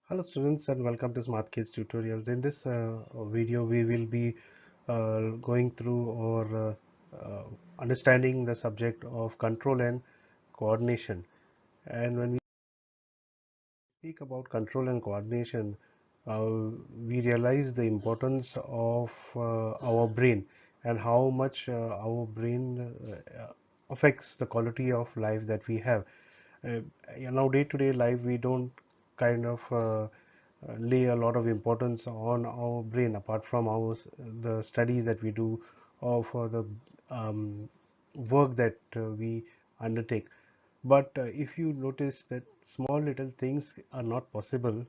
Hello students and welcome to Smartkidz tutorials. In this video we will be going through or understanding the subject of control and coordination. And when we speak about control and coordination, we realize the importance of our brain and how much our brain affects the quality of life that we have. In our day-to-day life, we don't kind of lay a lot of importance on our brain apart from the studies that we do or for the um, work that we undertake. But if you notice that small little things are not possible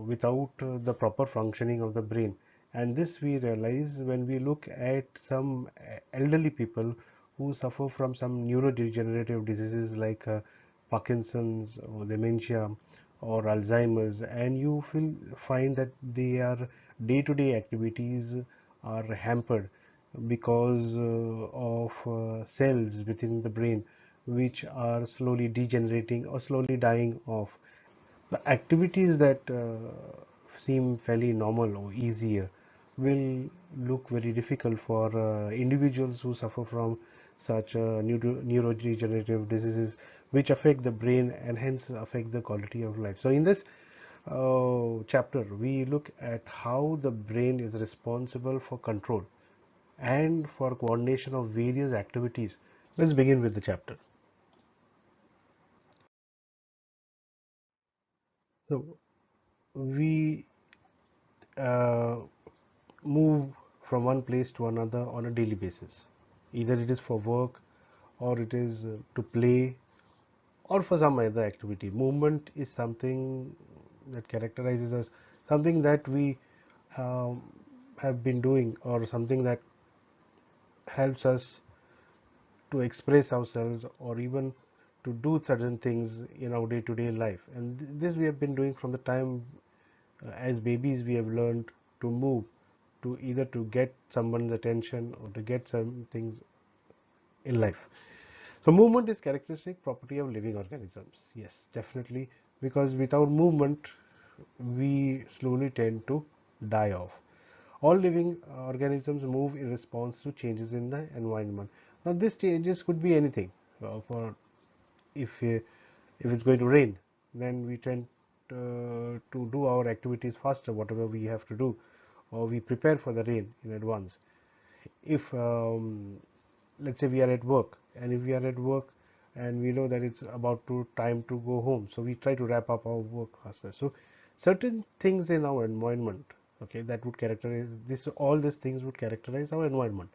without the proper functioning of the brain, and this we realize when we look at some elderly people who suffer from some neurodegenerative diseases like Parkinson's or dementia or Alzheimer's, and you find that their day-to-day activities are hampered because of cells within the brain which are slowly degenerating or slowly dying off. The activities that seem fairly normal or easier will look very difficult for individuals who suffer from such neurodegenerative diseases which affect the brain and hence affect the quality of life. So in this chapter we look at how the brain is responsible for control and for coordination of various activities. Let's begin with the chapter. So we uh, move from one place to another on a daily basis. Either it is for work or it is to play or for some other activity. Movement is something that characterizes us, something that we um, have been doing or something that helps us to express ourselves or even to do certain things in our day-to-day life. And this we have been doing from the time as babies we have learned to move, to either to get someone's attention or to get some things in life. So movement is characteristic property of living organisms. Yes, definitely, because without movement we slowly tend to die off. All living organisms move in response to changes in the environment. Now these changes could be anything. For if it's going to rain, then we tend to do our activities faster, whatever we have to do, or we prepare for the rain in advance. If let's say we are at work, and if we are at work and we know that it's about to time to go home, so we try to wrap up our work faster. So certain things in our environment, okay, that would characterize this, all these things would characterize our environment,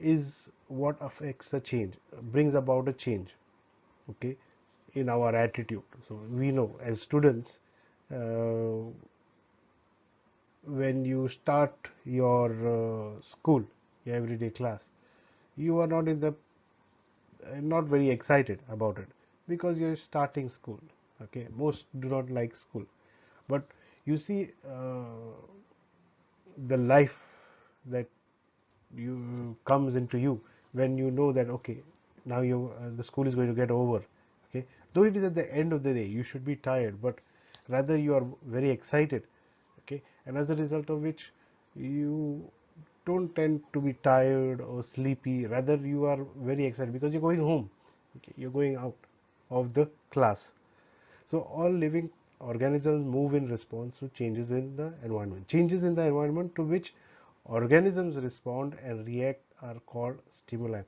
is what affects a change, brings about a change, okay, in our attitude. So we know as students, uh, when you start your school, your everyday class, you are not very excited about it because you're starting school. Okay, most do not like school, but you see the life that you comes into you when you know that okay, now the school is going to get over. Okay, though it is at the end of the day, you should be tired, but rather you are very excited. Okay, and as a result of which you don't tend to be tired or sleepy, rather you are very excited because you're going home. Okay, you're going out of the class. So all living organisms move in response to changes in the environment. Changes in the environment to which organisms respond and react are called stimuli.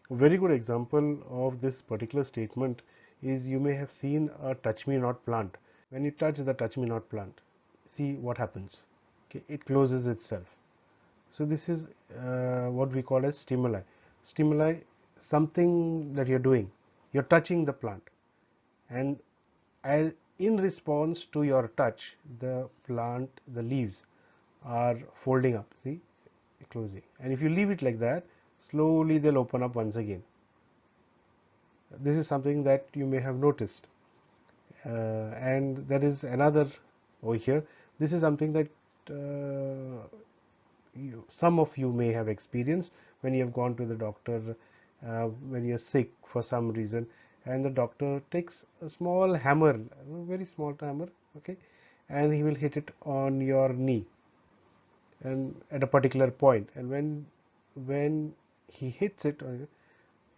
A very good example of this particular statement is you may have seen a touch me not plant. When you touch the touch me not plant, see what happens. Okay, it closes itself. So this is what we call as stimuli. Stimuli, something that you're doing. You're touching the plant, and as in response to your touch, the plant, the leaves are folding up. See, closing. And if you leave it like that, slowly they'll open up once again. This is something that you may have noticed. And there is another over here. This is something that some of you may have experienced when you have gone to the doctor when you're sick for some reason, and the doctor takes a small hammer, a very small hammer, okay, and he will hit it on your knee and at a particular point, and when he hits it,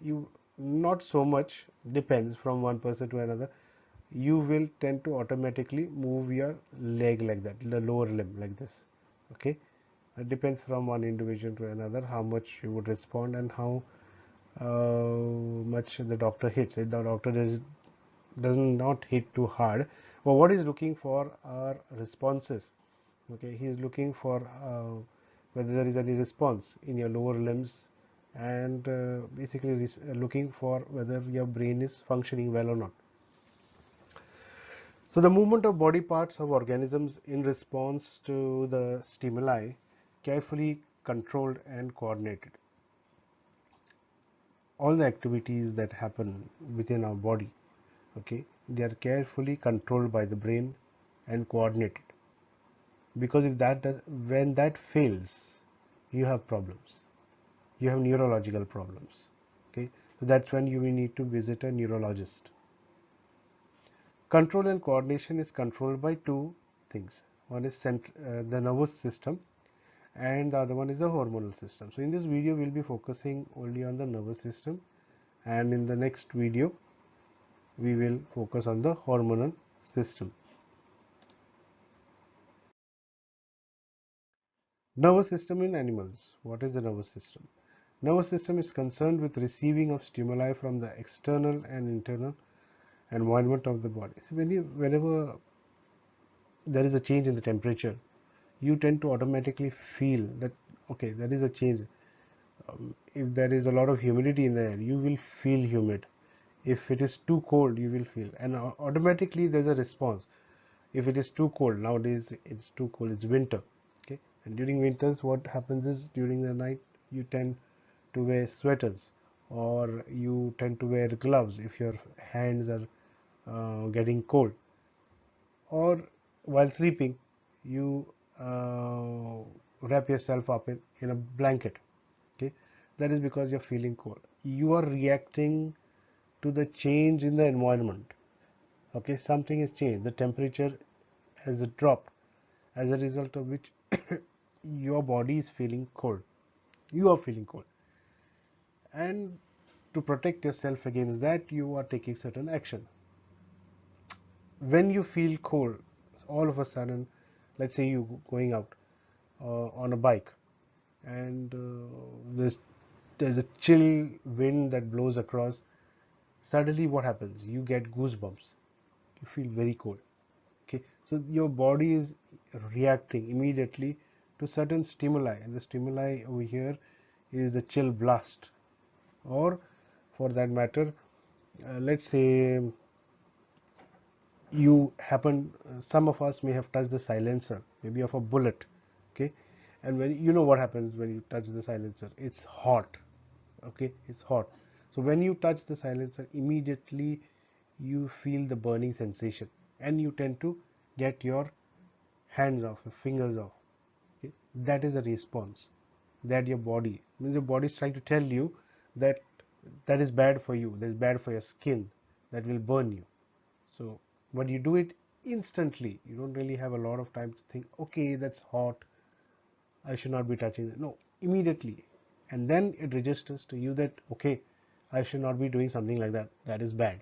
you, not so much, depends from one person to another, you will tend to automatically move your leg like that, the lower limb like this, okay. It depends from one individual to another how much you would respond and how much the doctor hits it. The doctor does not hit too hard, but what he's looking for are responses, okay. He is looking for whether there is any response in your lower limbs, and basically looking for whether your brain is functioning well or not. So the movement of body parts of organisms in response to the stimuli, carefully controlled and coordinated. All the activities that happen within our body, okay, they are carefully controlled by the brain and coordinated. Because if that does, when that fails, you have problems. You have neurological problems. Okay, so that's when you will need to visit a neurologist. Control and coordination is controlled by two things. One is the nervous system, and the other one is the hormonal system. So in this video, we'll be focusing only on the nervous system, and in the next video, we will focus on the hormonal system. Nervous system in animals. What is the nervous system? Nervous system is concerned with receiving of stimuli from the external and internal environment of the body. So whenever there is a change in the temperature, you tend to automatically feel that, okay, there is a change. If there is a lot of humidity in the air, you will feel humid. If it is too cold, you will feel, and automatically there's a response. If it is too cold, nowadays it's too cold, it's winter, okay, and during winters what happens is, during the night you tend to wear sweaters, or you tend to wear gloves if your hands are getting cold, or while sleeping you wrap yourself up in a blanket, okay. That is because you're feeling cold. You are reacting to the change in the environment, okay. Something has changed, the temperature has dropped, as a result of which your body is feeling cold, you are feeling cold, and to protect yourself against that, you are taking certain action. When you feel cold, all of a sudden, let's say you going out on a bike, and there's a chill wind that blows across. Suddenly what happens? You get goosebumps, you feel very cold, okay. So your body is reacting immediately to certain stimuli, and the stimuli over here is the chill blast, or for that matter, let's say you happen, some of us may have touched the silencer, maybe of a bullet, okay, and when you know what happens when you touch the silencer, it's hot, okay, it's hot. So when you touch the silencer, immediately you feel the burning sensation, and you tend to get your hands off, your fingers off, okay. That is a response that your body, means your body is trying to tell you that that is bad for you, that is bad for your skin, that will burn you. So but you do it instantly, you don't really have a lot of time to think, okay, that's hot, I should not be touching it. No, immediately. And then it registers to you that, okay, I should not be doing something like that, that is bad.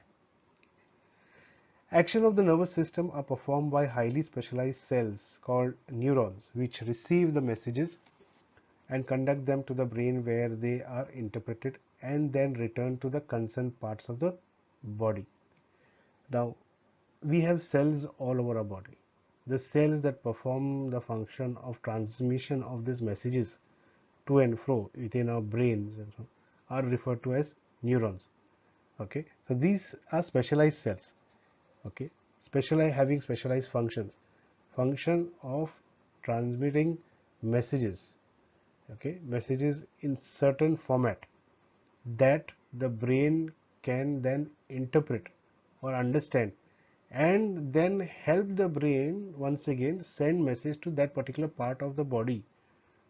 Action of the nervous system are performed by highly specialized cells called neurons, which receive the messages and conduct them to the brain, where they are interpreted and then return to the concerned parts of the body. Now, we have cells all over our body. The cells that perform the function of transmission of these messages to and fro within our brains and so are referred to as neurons. Okay, so these are specialized cells. Okay, having specialized functions. Function of transmitting messages. Okay, messages in certain format that the brain can then interpret or understand, and then help the brain once again send message to that particular part of the body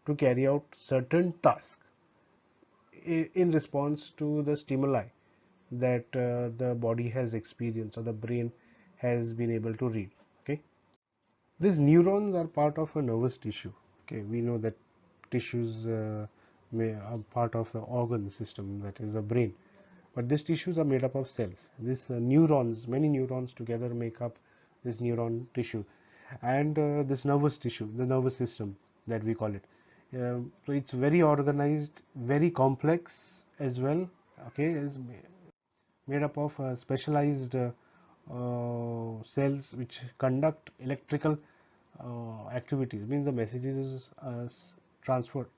to carry out certain tasks in response to the stimuli, that the body has experienced or the brain has been able to read. Okay, these neurons are part of a nervous tissue. Okay, we know that tissues are part of the organ system, that is the brain, but these tissues are made up of cells. These neurons, many neurons together make up this neuron tissue, and this nervous tissue, the nervous system that we call it. So it's very organized, very complex as well. Okay, is made up of specialized cells which conduct electrical activities. Means the messages is transferred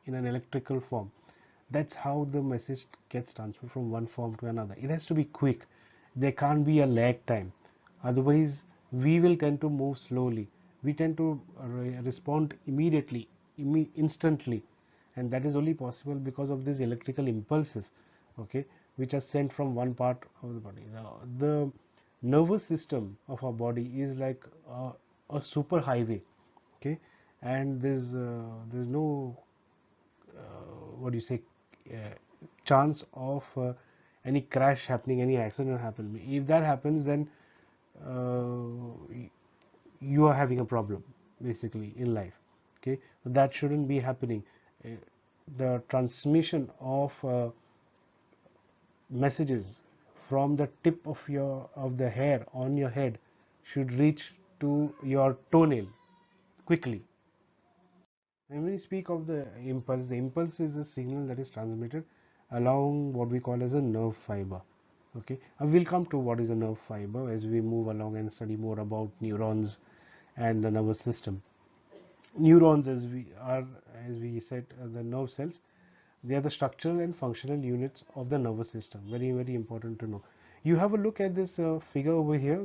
in an electrical form. That's how the message gets transferred from one form to another. It has to be quick. There can't be a lag time. Otherwise, we will tend to move slowly. We tend to respond immediately, instantly, and that is only possible because of these electrical impulses, okay, which are sent from one part of the body. Now, the nervous system of our body is like a super highway, okay, and there's no what do you say, uh, chance of any crash happening, any accident happening. If that happens, then you are having a problem basically in life. Okay, so that shouldn't be happening. Uh, the transmission of messages from the tip of the hair on your head should reach to your toenail quickly. When we speak of the impulse is a signal that is transmitted along what we call as a nerve fiber. Okay, we'll come to what is a nerve fiber as we move along and study more about neurons and the nervous system. Neurons, as we said, the nerve cells. They are the structural and functional units of the nervous system. Very, very important to know. You have a look at this figure over here,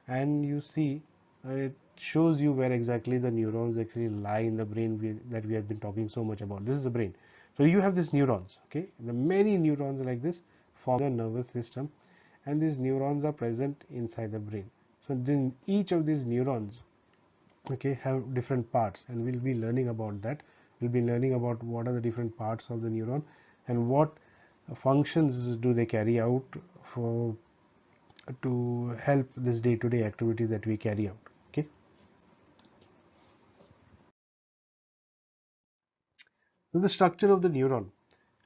and you see it shows you where exactly the neurons actually lie in the brain that we have been talking so much about. This is the brain. So you have these neurons, okay? The many neurons like this form the nervous system, and these neurons are present inside the brain. So then each of these neurons, okay, have different parts, and we'll be learning about that. We'll be learning about what are the different parts of the neuron and what functions do they carry out for to help this day-to-day activity that we carry out. Okay, so the structure of the neuron,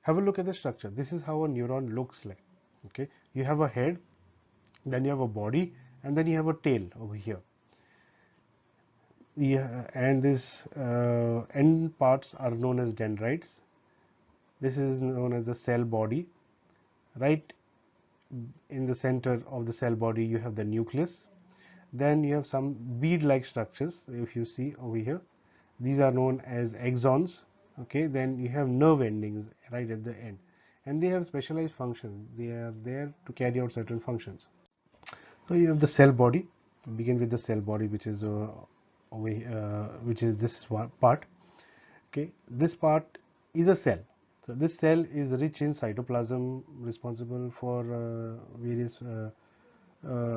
have a look at the structure. This is how a neuron looks like. Okay, you have a head, then you have a body, and then you have a tail over here. Yeah, and these end parts are known as dendrites. This is known as the cell body. Right in the center of the cell body you have the nucleus. Then you have some bead-like structures. If you see over here, these are known as axons. Okay, then you have nerve endings right at the end, and they have specialized functions. They are there to carry out certain functions. So you have the cell body. Begin with the cell body, which is which is this one part. Okay, this part is a cell. So this cell is rich in cytoplasm, responsible for various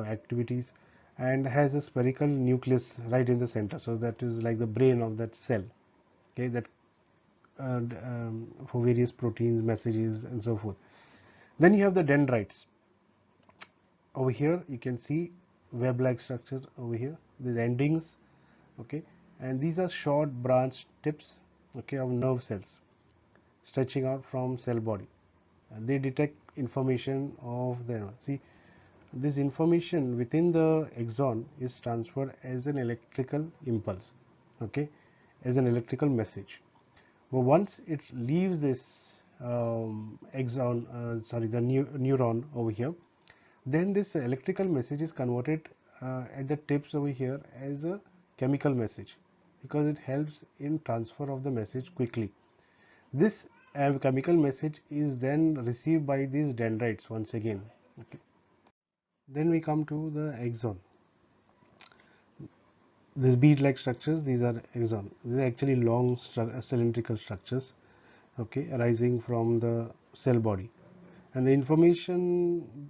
activities, and has a spherical nucleus right in the center. So that is like the brain of that cell. Okay, that for various proteins, messages, and so forth. Then you have the dendrites. Over here you can see web-like structure over here. These endings, okay, and these are short branch tips, okay, of nerve cells stretching out from cell body. And they detect information of the see this information within the axon is transferred as an electrical impulse, okay, as an electrical message. But once it leaves this axon, sorry, the neuron over here, then this electrical message is converted at the tips over here as a chemical message, because it helps in transfer of the message quickly. This chemical message is then received by these dendrites once again. Okay. Then we come to the axon. These bead-like structures, these are axon. These are actually long cylindrical structures, okay, arising from the cell body. And the information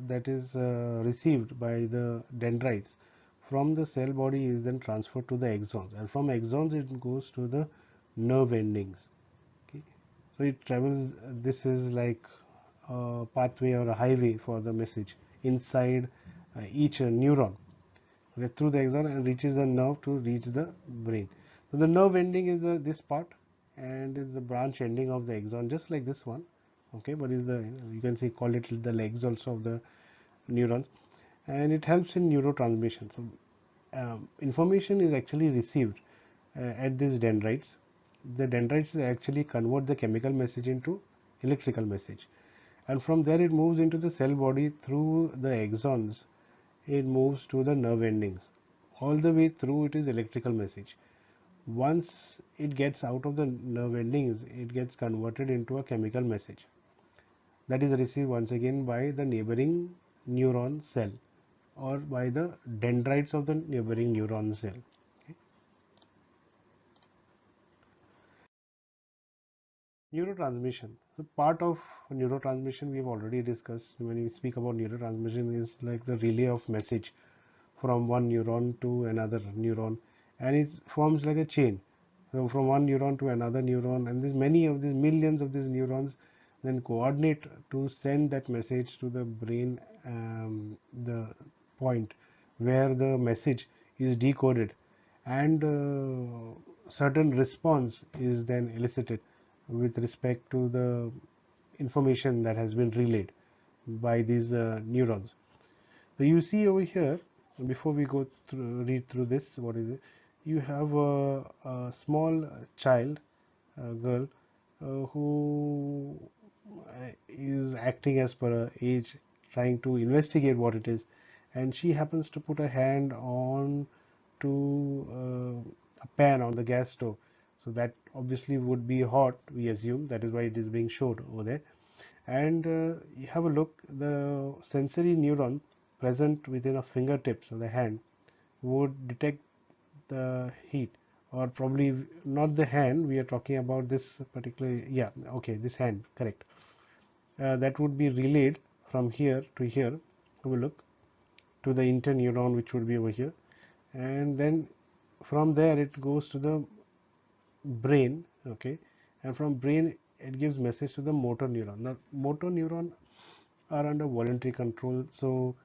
that is received by the dendrites from the cell body is then transferred to the axons, and from axons it goes to the nerve endings. Okay, so it travels. This is like pathway or a highway for the message inside each neuron through the axon and reaches the nerve to reach the brain. So the nerve ending is this part, and is the branch ending of the axon, just like this one. Okay, but is the, you can see, call it the legs also of the neurons, and it helps in neurotransmission. So information is actually received at these dendrites. The dendrites actually convert the chemical message into electrical message, and from there it moves into the cell body through the axons. It moves to the nerve endings. All the way through it is electrical message. Once it gets out of the nerve endings, it gets converted into a chemical message that is received once again by the neighboring neuron cell or by the dendrites of the neighboring neuron cell. Okay. Neurotransmission. So part of neurotransmission we have already discussed. When we speak about neurotransmission, is like the relay of message from one neuron to another neuron, and it forms like a chain. So from one neuron to another neuron, and there's many of these, millions of these neurons then coordinate to send that message to the brain, the point where the message is decoded, and certain response is then elicited with respect to the information that has been relayed by these neurons. So you see over here, before we go through, read through this, what is it? You have a small child, a girl, who is acting as per her age, trying to investigate what it is, and she happens to put a hand on to a pan on the gas stove. So that obviously would be hot, we assume. That is why it is being showed over there. And you have a look, the sensory neuron present within a fingertips of the hand would detect the heat, or probably not the hand, we are talking about this particular, yeah, okay, this hand, correct. That would be relayed from here to here, have a look, to the interneuron, which would be over here, and then from there it goes to the brain. Okay, and from brain it gives message to the motor neuron. Now motor neuron are under voluntary control, so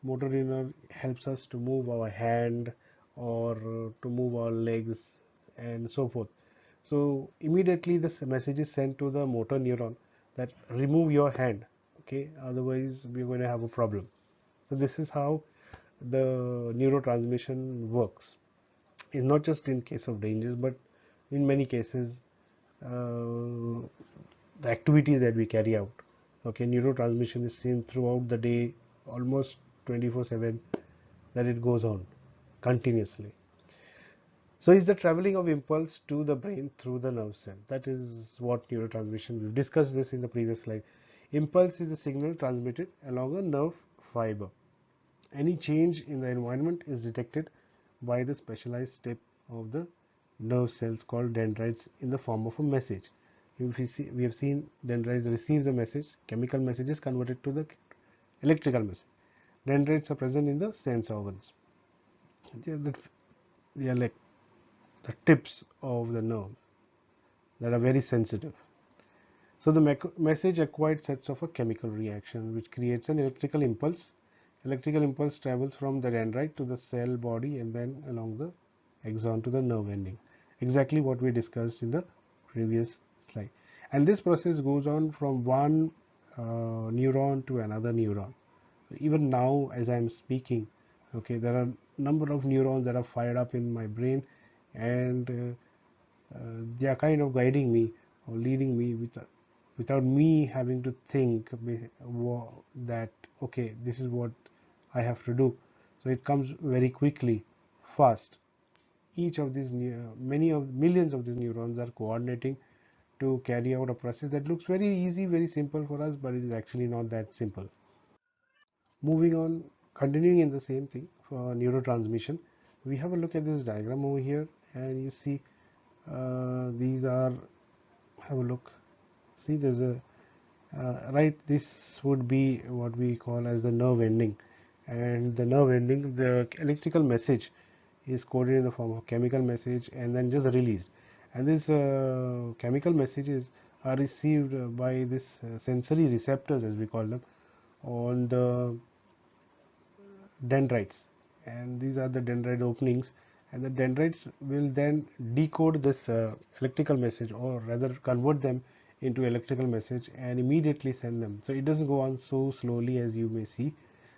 motor neuron helps us to move our hand or to move our legs and so forth. So immediately this message is sent to the motor neuron that remove your hand, okay, otherwise we're going to have a problem. So this is how the neurotransmission works. It's not just in case of dangers, but in many cases, the activities that we carry out. Okay, neurotransmission is seen throughout the day, almost 24/7, that it goes on continuously. So it's the traveling of impulse to the brain through the nerve cell. That is what neurotransmission. We've discussed this in the previous slide. Impulse is the signal transmitted along a nerve fiber. Any change in the environment is detected by the specialized step of the nerve cells called dendrites in the form of a message. We have seen dendrites receive the message, chemical message is converted to the electrical message. Dendrites are present in the sense organs. They are like the tips of the nerve that are very sensitive. So the message acquired sets off a chemical reaction which creates an electrical impulse. Electrical impulse travels from the dendrite to the cell body and then along the axon to the nerve ending. Exactly what we discussed in the previous slide. And this process goes on from one neuron to another neuron. Even now, as I'm speaking, okay, there are number of neurons that are fired up in my brain, and they are kind of guiding me or leading me without me having to think that okay, this is what I have to do. So it comes very quickly, fast. Each of these many of millions of these neurons are coordinating to carry out a process that looks very easy, very simple for us, but it is actually not that simple. Moving on, continuing in the same thing for neurotransmission, we have a look at this diagram over here, and you see these are, have a look, see there's a right, this would be what we call as the nerve ending, and the nerve ending, the electrical message is coded in the form of chemical message and then just released, and this chemical messages are received by this sensory receptors, as we call them, on the dendrites, and these are the dendrite openings, and the dendrites will then decode this electrical message, or rather convert them into electrical message and immediately send them. So it doesn't go on so slowly as you may see,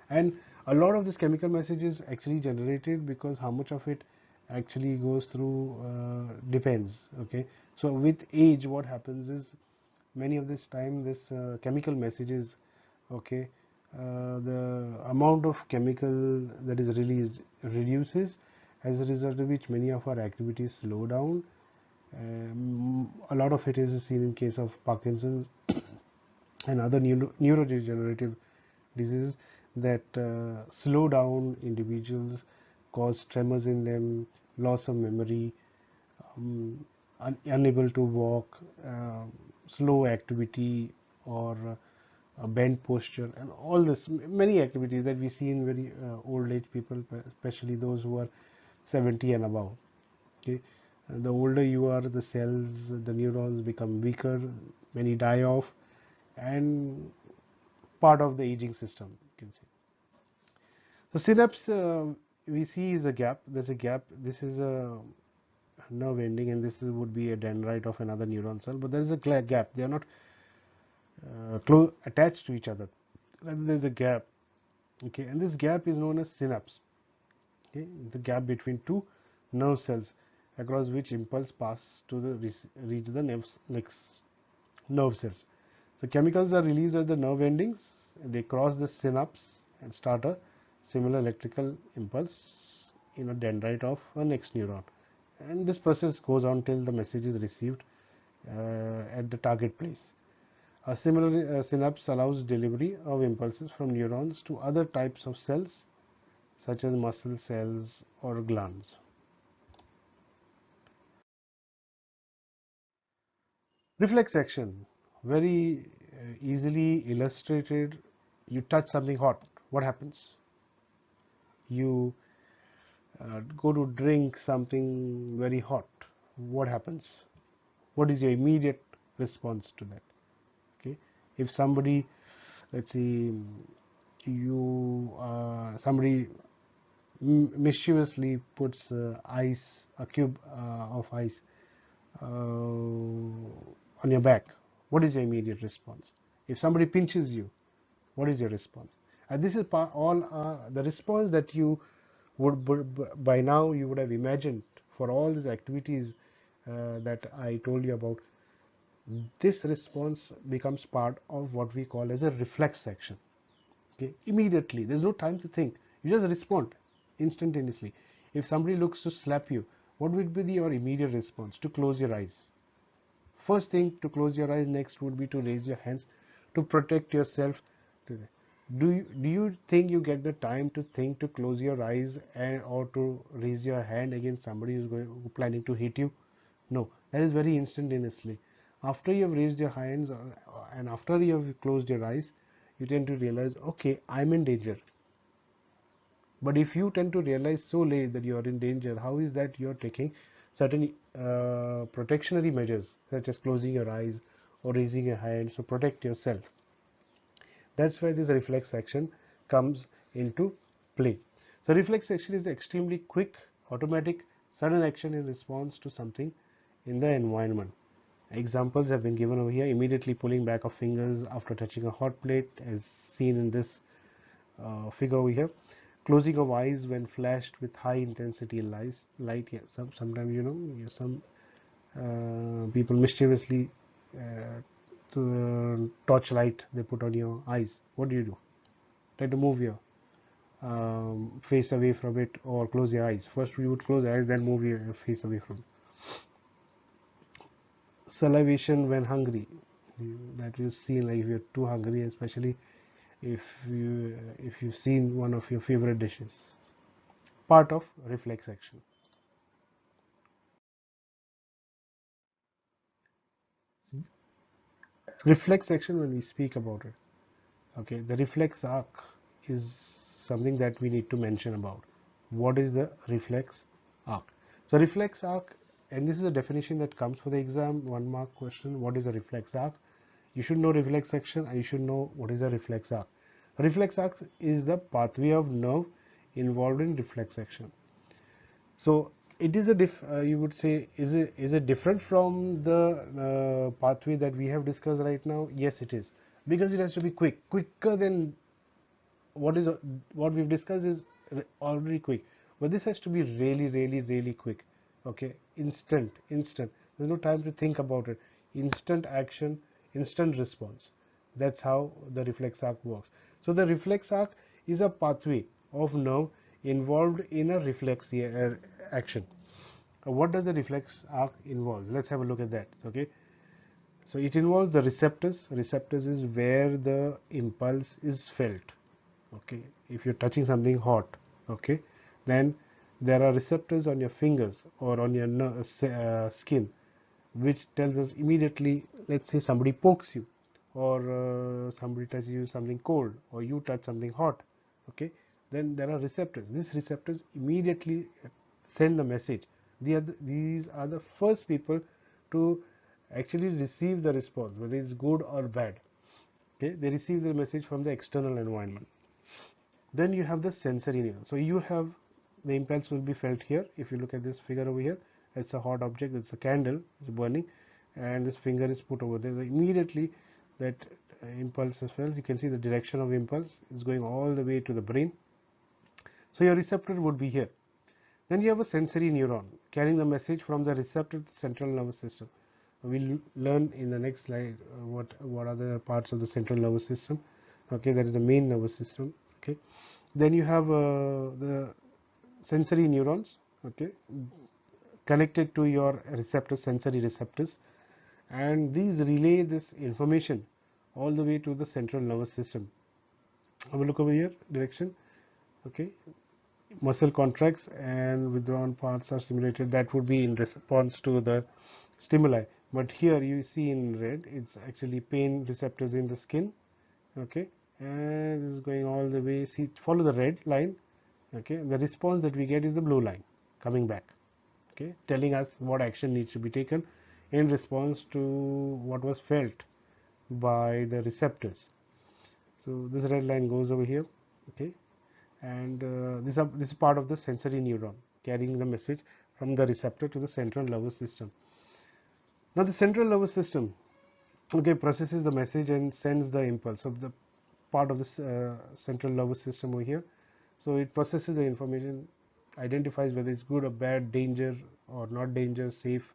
and a lot of this chemical message is actually generated, because how much of it actually goes through depends. Okay, so with age what happens is, many of this time this chemical messages, okay, the amount of chemical that is released reduces, as a result of which many of our activities slow down. A lot of it is seen in case of Parkinson's and other neurodegenerative diseases that slow down individuals, cause tremors in them, loss of memory, unable to walk, slow activity, or bent posture, and all this, many activities that we see in very old age people, especially those who are 70 and above. Okay, the older you are, the cells, the neurons become weaker, many die off, and part of the aging system, you can say. So synapse, we see is a gap. There's a gap. This is a nerve ending, and this would be a dendrite of another neuron cell, but there is a gap. They are not attached to each other. Rather, there's a gap. Okay, and this gap is known as synapse. Okay, the gap between two nerve cells across which impulse pass to reach the next nerve cells. So chemicals are released at the nerve endings. They cross the synapse and start a similar electrical impulse in a dendrite of a next neuron. And this process goes on till the message is received at the target place. A similar synapse allows delivery of impulses from neurons to other types of cells, such as muscle cells or glands. Reflex action, very easily illustrated. You touch something hot, what happens? You go to drink something very hot, what happens? What is your immediate response to that? Okay, if somebody, let's see, you somebody mischievously puts a cube of ice on your back, what is your immediate response? If somebody pinches you, what is your response? And this is all the response that you would by now you would have imagined for all these activities that I told you about. This response becomes part of what we call as a reflex action. Okay, immediately, there's no time to think, you just respond instantaneously. If somebody looks to slap you, what would be your immediate response? To close your eyes. First thing, to close your eyes. Next would be to raise your hands to protect yourself. Do you think you get the time to think to close your eyes or to raise your hand against somebody who's planning to hit you? No, that is very instantaneously. After you have raised your hands and after you have closed your eyes, you tend to realize, okay, I'm in danger. But if you tend to realize so late that you are in danger, how is that you are taking certain protectionary measures, such as closing your eyes or raising your hands to protect yourself? That's why this reflex action comes into play. So reflex action is the extremely quick, automatic, sudden action in response to something in the environment. Examples have been given over here. Immediately pulling back of fingers after touching a hot plate, as seen in this figure over here. Closing of eyes when flashed with high intensity light. Yeah, sometimes some people mischievously to torchlight they put on your eyes. What do? Try to move your face away from it or close your eyes. First you would close your eyes, then move your face away from it. Salivation when hungry, that you see, like if you're too hungry, especially if you've seen one of your favorite dishes. Part of reflex action. Reflex action, when we speak about it, okay, the reflex arc is something that we need to mention about. What is the reflex arc? So reflex arc and this is a definition that comes for the exam, 1 mark question. What is a reflex arc? You should know reflex section, and you should know what is a reflex arc. Reflex arc is the pathway of nerve involved in reflex action. So it is a you would say, is it different from the pathway that we have discussed right now? Yes, it is, because it has to be quicker than what we've discussed is already quick, but this has to be really quick. Okay, instant. There's no time to think about it. Instant action, instant response. That's how the reflex arc works. So the reflex arc is a pathway of nerve involved in a reflex action. What does the reflex arc involve? Let's have a look at that. Okay, so it involves the receptors. Receptors is where the impulse is felt. Okay, if you're touching something hot, okay, then there are receptors on your fingers or on your skin, which tells us immediately. Let's say somebody pokes you, or somebody touches you something cold, or you touch something hot. Okay, then there are receptors. These receptors immediately send the message. These are the first people to actually receive the response, whether it's good or bad. Okay, they receive the message from the external environment. Then you have the sensory neuron. So you have the impulse will be felt here. If you look at this figure over here, it's a hot object, it's a candle, it's burning, and this finger is put over there. So immediately that impulse is felt. You can see the direction of impulse is going all the way to the brain. So your receptor would be here. Then you have a sensory neuron carrying the message from the receptor to the central nervous system. We'll learn in the next slide what are the parts of the central nervous system. Okay, that is the main nervous system. Okay, then you have the sensory neurons, okay, connected to your receptors, sensory receptors, and these relay this information all the way to the central nervous system. Have a look over here, direction. Okay, muscle contracts and withdrawn parts are stimulated. That would be in response to the stimuli, but here you see in red, it's actually pain receptors in the skin. Okay, and this is going all the way. See, follow the red line. Okay, the response that we get is the blue line coming back. Okay, telling us what action needs to be taken in response to what was felt by the receptors. So this red line goes over here. Okay, and this is part of the sensory neuron carrying the message from the receptor to the central nervous system. Now the central nervous system, okay, processes the message and sends the impulse of the part of this central nervous system over here. So it processes the information, identifies whether it's good or bad, danger or not danger, safe.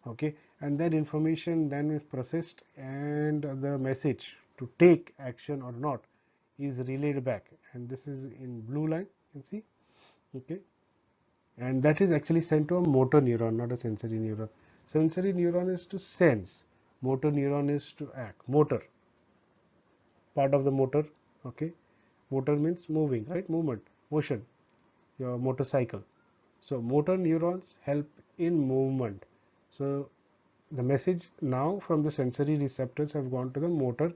Okay, and that information then is processed, and the message to take action or not is relayed back, and this is in blue line, you can see. Okay, and that is actually sent to a motor neuron, not a sensory neuron. Sensory neuron is to sense, motor neuron is to act. Motor, part of the motor. Okay, motor means moving, right? Movement, motion, your motorcycle. So motor neurons help in movement. So the message now from the sensory receptors have gone to the motor,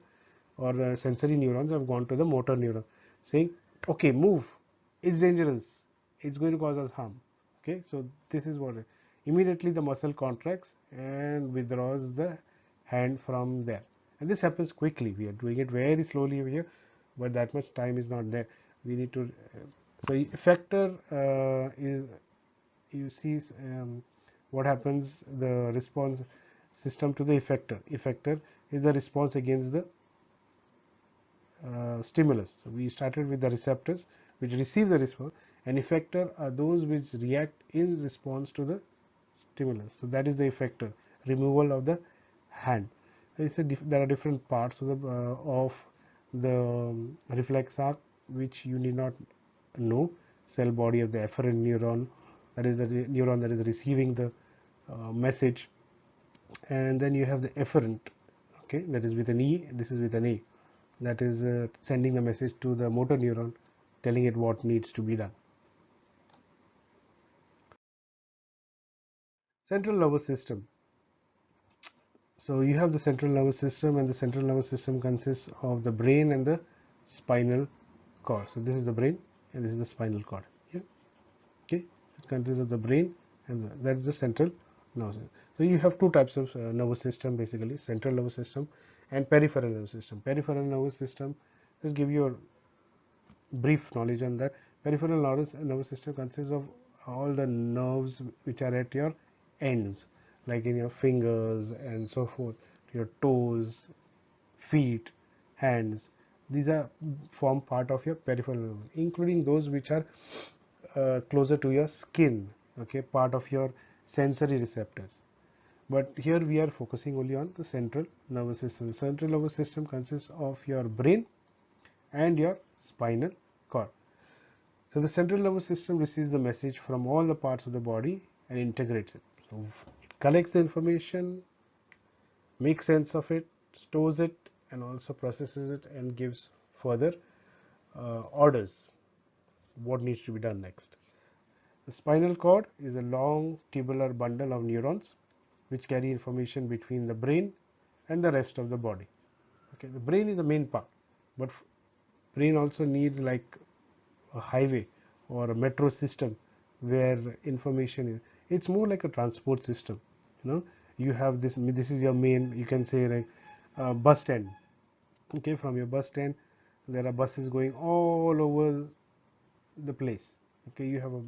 or the sensory neurons have gone to the motor neuron, saying, okay, move, it's dangerous, it's going to cause us harm. Okay, so this is what immediately the muscle contracts and withdraws the hand from there, and this happens quickly. We are doing it very slowly over here, but that much time is not there. We need to so effector is, you see, what happens, the response system to the effector. Effector is the response against the stimulus. So we started with the receptors which receive the response, and effector are those which react in response to the stimulus. So that is the effector, removal of the hand. There are different parts of the reflex arc which you need not know. Cell body of the efferent neuron, that is the neuron that is receiving the message, and then you have the efferent, okay, that is with an E, this is with an A, that is sending the message to the motor neuron, telling it what needs to be done. Central nervous system. So you have the central nervous system, and the central nervous system consists of the brain and the spinal cord. So this is the brain and this is the spinal cord here. Okay, it consists of the brain, and that's the central nervous system. So you have two types of nervous system, basically central nervous system and peripheral nervous system. Peripheral nervous system, just give you a brief knowledge on that. Peripheral nervous system consists of all the nerves which are at your ends, like in your fingers and so forth, your toes, feet, hands. These are form part of your peripheral nerves, including those which are closer to your skin, okay, part of your sensory receptors. But here we are focusing only on the central nervous system. Central nervous system consists of your brain and your spinal cord. So the central nervous system receives the message from all the parts of the body and integrates it. So it collects the information, makes sense of it, stores it, and also processes it and gives further orders what needs to be done next. The spinal cord is a long tubular bundle of neurons which carry information between the brain and the rest of the body. Okay, the brain is the main part, but brain also needs like a highway or a metro system where information is. It's more like a transport system. You know, you have this. This is your main. You can say like bus stand. Okay, from your bus stand, there are buses going all over the place. Okay, you have a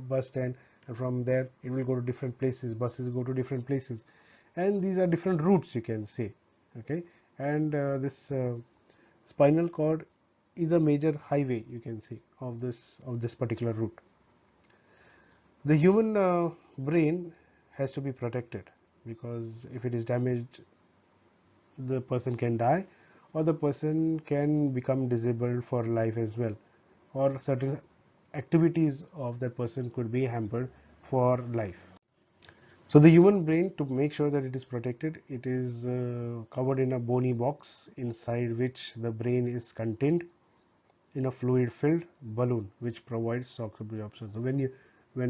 bus stand, and from there it will go to different places. Buses go to different places, and these are different routes, you can say. Okay, and this spinal cord is a major highway, you can say, of this particular route. The human brain has to be protected, because if it is damaged, the person can die, or the person can become disabled for life as well, or certain activities of that person could be hampered for life. So the human brain, to make sure that it is protected, it is covered in a bony box inside which the brain is contained in a fluid filled balloon which provides shock absorption. So when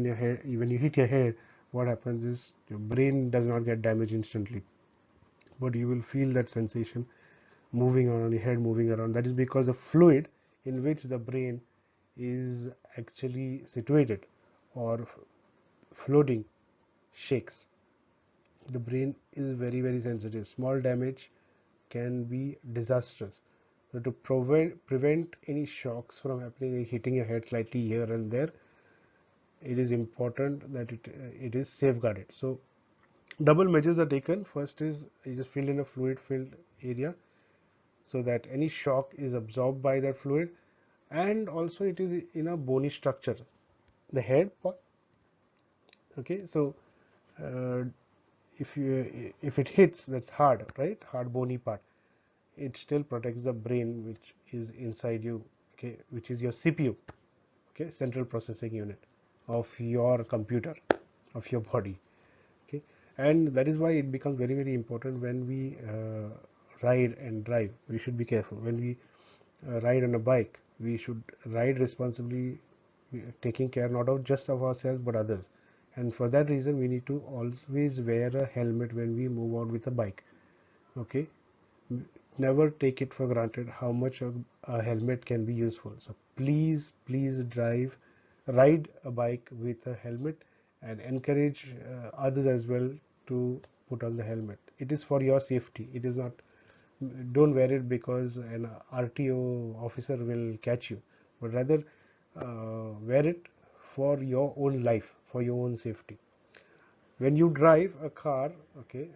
you hit your head, what happens is your brain does not get damaged instantly, but you will feel that sensation moving on your head, moving around. That is because the fluid in which the brain is actually situated or floating shakes. The brain is very sensitive. Small damage can be disastrous. So to prevent any shocks from happening and hitting your head slightly here and there, it is important that it is safeguarded. So double measures are taken. First is you just fill in a fluid filled area so that any shock is absorbed by that fluid, and also it is in a bony structure, the head part. Okay, so uh, if it hits, that's hard, right, hard bony part, it still protects the brain which is inside you, okay, which is your CPU, okay, central processing unit of your computer, of your body. Okay, and that is why it becomes very important when we ride and drive. We should be careful when we ride on a bike. We should ride responsibly, taking care not of just of ourselves but others, and for that reason we need to always wear a helmet when we move out with a bike. Okay, never take it for granted how much a helmet can be useful. So please ride a bike with a helmet, and encourage others as well to put on the helmet. It is for your safety. It is not, don't wear it because an RTO officer will catch you, but rather wear it for your own life, for your own safety. When you drive a car, okay,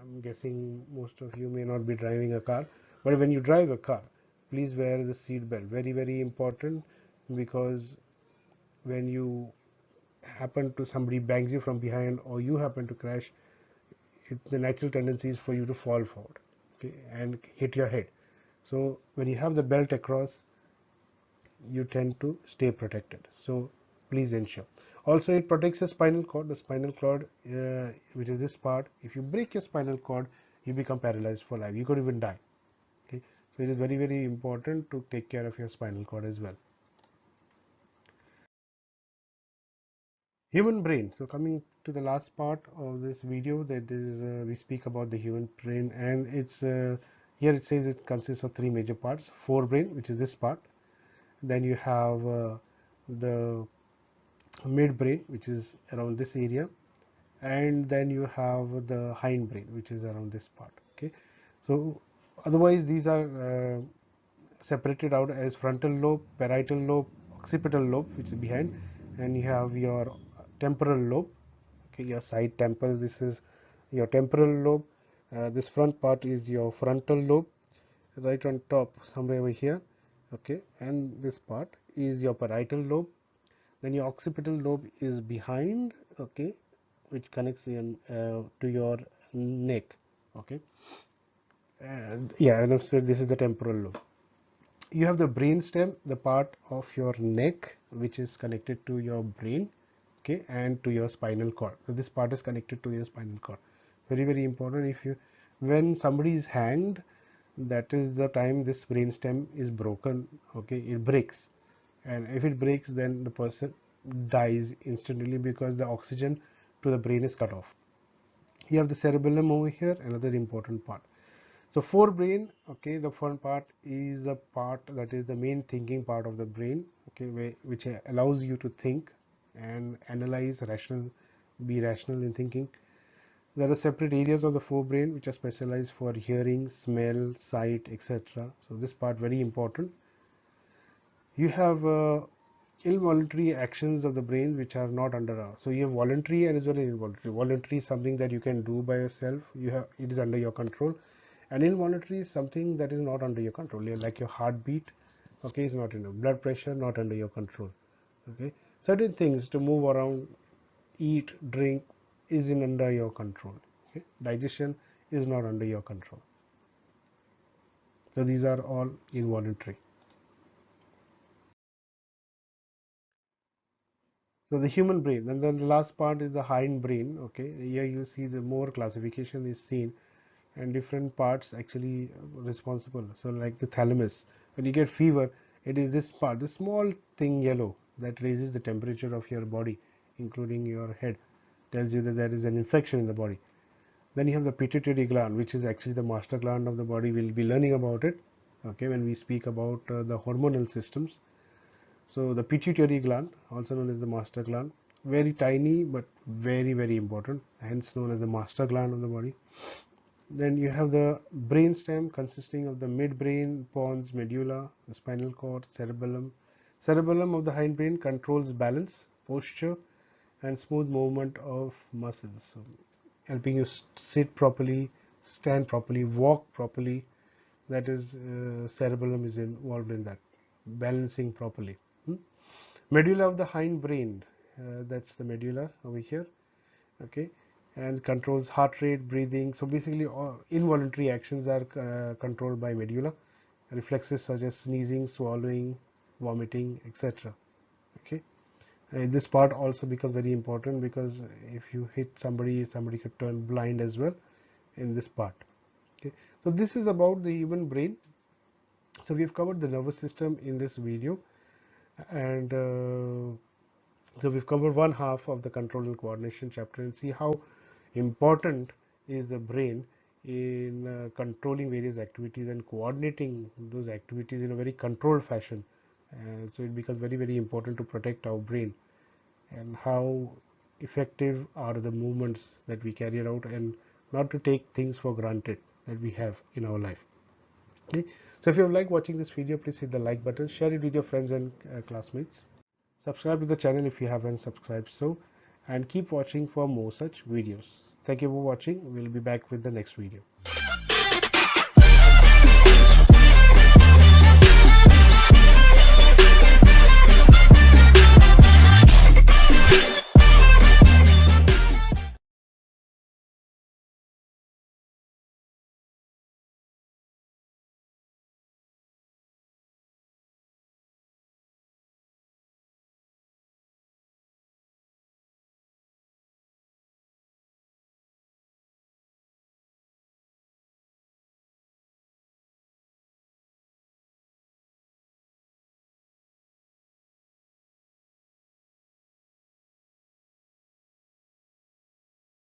I'm guessing most of you may not be driving a car, but when you drive a car, please wear the seat belt. Very important, because when you happen to, somebody bangs you from behind or you happen to crash, the natural tendency is for you to fall forward, okay, and hit your head. So when you have the belt across, you tend to stay protected. So please ensure. Also, it protects your spinal cord. The spinal cord, which is this part, if you break your spinal cord, you become paralyzed for life. You could even die. Okay, so it is very important to take care of your spinal cord as well. Human brain. So coming to the last part of this video, that is we speak about the human brain, and it's here it says it consists of three major parts: forebrain, which is this part. Then you have the midbrain, which is around this area, and then you have the hind brain, which is around this part. Okay, so otherwise these are separated out as frontal lobe, parietal lobe, occipital lobe, which is behind, and you have your temporal lobe. Okay, your side temples, this is your temporal lobe. This front part is your frontal lobe, right on top somewhere over here. Okay, and this part is your parietal lobe. Then your occipital lobe is behind. Okay, which connects to your neck. Okay, and yeah, and so this is the temporal lobe. You have the brain stem, the part of your neck which is connected to your brain, okay, and to your spinal cord. So this part is connected to your spinal cord. Very, very important. If you, when somebody is hanged, that is the time this brain stem is broken. Okay, it breaks, and if it breaks, then the person dies instantly because the oxygen to the brain is cut off. You have the cerebellum over here, another important part. So forebrain, okay, the front part is the part that is the main thinking part of the brain, okay, which allows you to think and analyze, be rational in thinking. There are separate areas of the forebrain which are specialized for hearing, smell, sight, etc. So this part very important. You have involuntary actions of the brain which are not under our. So you have voluntary and as well as involuntary. Voluntary is something that you can do by yourself. It is under your control. And involuntary is something that is not under your control, like your heartbeat, okay, is not under blood pressure, not under your control. Okay, certain things to move around, eat, drink is in under your control. Okay, digestion is not under your control. So these are all involuntary. So the human brain, and then the last part is the hind brain. Okay, here you see the more classification is seen, and different parts actually responsible. So like the thalamus, when you get fever, it is this part, the small thing yellow that raises the temperature of your body, including your head, tells you that there is an infection in the body. Then you have the pituitary gland, which is actually the master gland of the body. We'll be learning about it, okay, when we speak about the hormonal systems. So the pituitary gland, also known as the master gland, very tiny but very, very important, hence known as the master gland of the body. Then you have the brain stem consisting of the midbrain, pons, medulla, the spinal cord, cerebellum. Cerebellum of the hindbrain controls balance, posture, and smooth movement of muscles, so helping you sit properly, stand properly, walk properly. That is, cerebellum is involved in that, balancing properly. Medulla of the hindbrain, that's the medulla over here. Okay, and controls heart rate, breathing. So basically all involuntary actions are controlled by medulla. Reflexes such as sneezing, swallowing, vomiting, etc. Okay, this part also becomes very important because if you hit somebody, somebody could turn blind as well in this part. Okay, so this is about the human brain. So we've covered the nervous system in this video, and so we've covered one half of the control and coordination chapter, and see how important is the brain in controlling various activities and coordinating those activities in a very controlled fashion. So it becomes very, very important to protect our brain, and how effective are the movements that we carry out, and not to take things for granted that we have in our life. Okay. So if you like watching this video, please hit the like button, share it with your friends and classmates. Subscribe to the channel if you haven't subscribed so, and keep watching for more such videos. Thank you for watching. We'll be back with the next video.